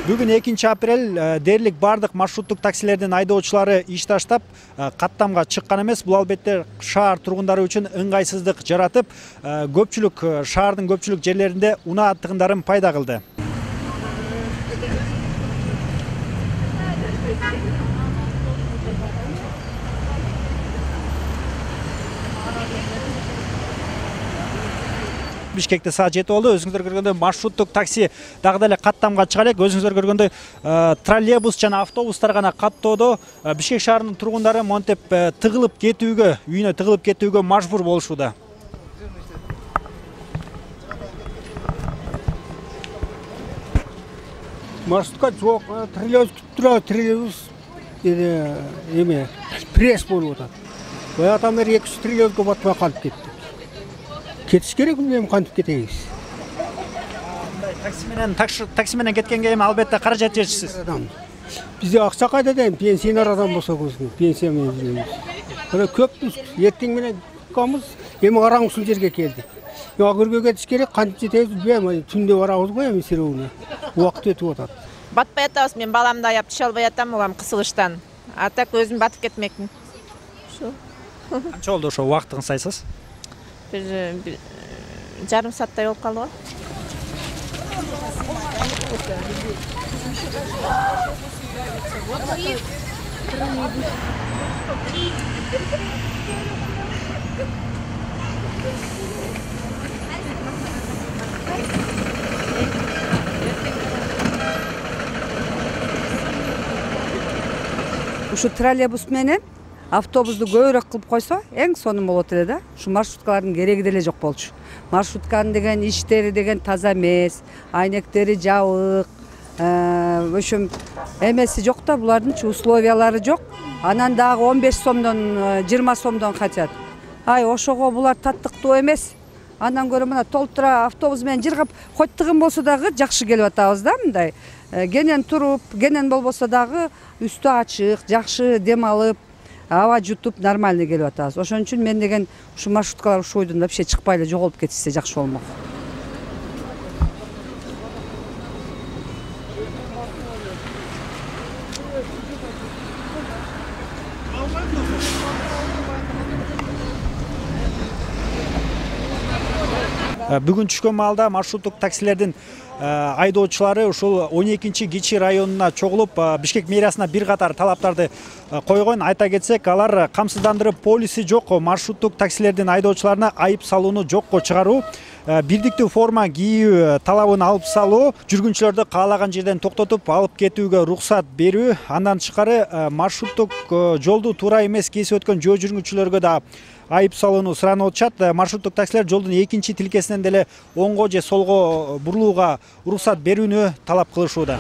Бүгін 2 апрель дерлік бардық маршруттық таксилерден айдоочулары иш таштап, каттамга чыккан эмес. Бул албетте шаар тургундары үчүн ыңгайсыздык жаратып, шаардын көпчүлүк жерлеринде унаа тыгындарын пайда кылды. Бишкекте саат 7 болду. Өзүңүздөр көргөндөй маршруттук такси дагы деле каттамга чыга элек. Өзүңүздөр көргөндөй троллейбус жана автобустар гана каттоодо. Бишкек шаарынын тургундары монтеп тыгылып кетүүгө, үйүнө тыгылып кетүүгө мажбур болушууда. Маршрутка жок, троллейбус күтүп турат, троллейбус эме пресс болуп атат. Баягыдан бери 2-3 троллейбуско батпай калып кетти. Кетиш керек, эми кантип кетебиз? Такси менен кеткенге эми албетте каражат жетишсиз. Бизде акча кайда дейм, пенсионер адам болсо көзүн, пенсия менен жүрөбүз. Мына көппүз, эртең менен калабыз, эми караңгысыл жерге келдик. Агырга кетиш керек, кантип жетебиз билбейм, түндө барабыз го эми серөөүнө. Убакыт өтүп атат. Батпай атабыз, мен баламды аяп түшө албай атам, улам кысылыштан. А так өзүм батып кетмекмин. Ошо. Канча болду ошо убактыгын сайсыз? Bir жарым сааттай болуп калды го. Ушу троллейбус менен автобусту көбүрөөк кылып койсо, эң сонун болот эле да. Ушу маршруткалардын кереги деле жок болчу. Маршрутканын деген иштери деген таза эмес, айнектери жабык, ошо эмеси жок да, булардынчы условиялары жок. Анан дагы 15 сомдон 20 сомдон качат. Ай, ошого булар таттыктуу эмес. Андан көрө мына толтура автобус менен жыргап койтугун болсо дагы жакшы келип атабыз да, мындай. Кенен туруп, кенен болбосо дагы үстү ачык, жакшы дем алып, аба жутуп нормально келип атабыз. Ошон үчүн мен деген ушу маршруткалар ушу ойдон вообще чыкпай эле жоголуп кетишсе жакшы болмок. Бүгүн түшкөн маалда маршруттук таксилердин айдоочулары ушул 12-чи Кичи районуна чогулуп, Бишкек мэриясына бир катар талаптарды койгон. Айта кетсек, алар камсыздандырып полиси жок маршруттук таксилердин айдоочуларына айып салууну жокко чыгаруу, бирдиктүү форма кийүү талабын алып салуу, жүргүнчүлөрдү каалаган жерден токтотуп алып кетүүгө уруксат берүү, андан тышкары маршруттук жолду туура эмес кесип өткөн жөө жүргүнчүлөргө да айып салууну суранып атышат. Маршруттук таксилер жолдун 2-чи тилкесинен деле оңго же солго бурулууга уруксат берүүнү талап кылышууда.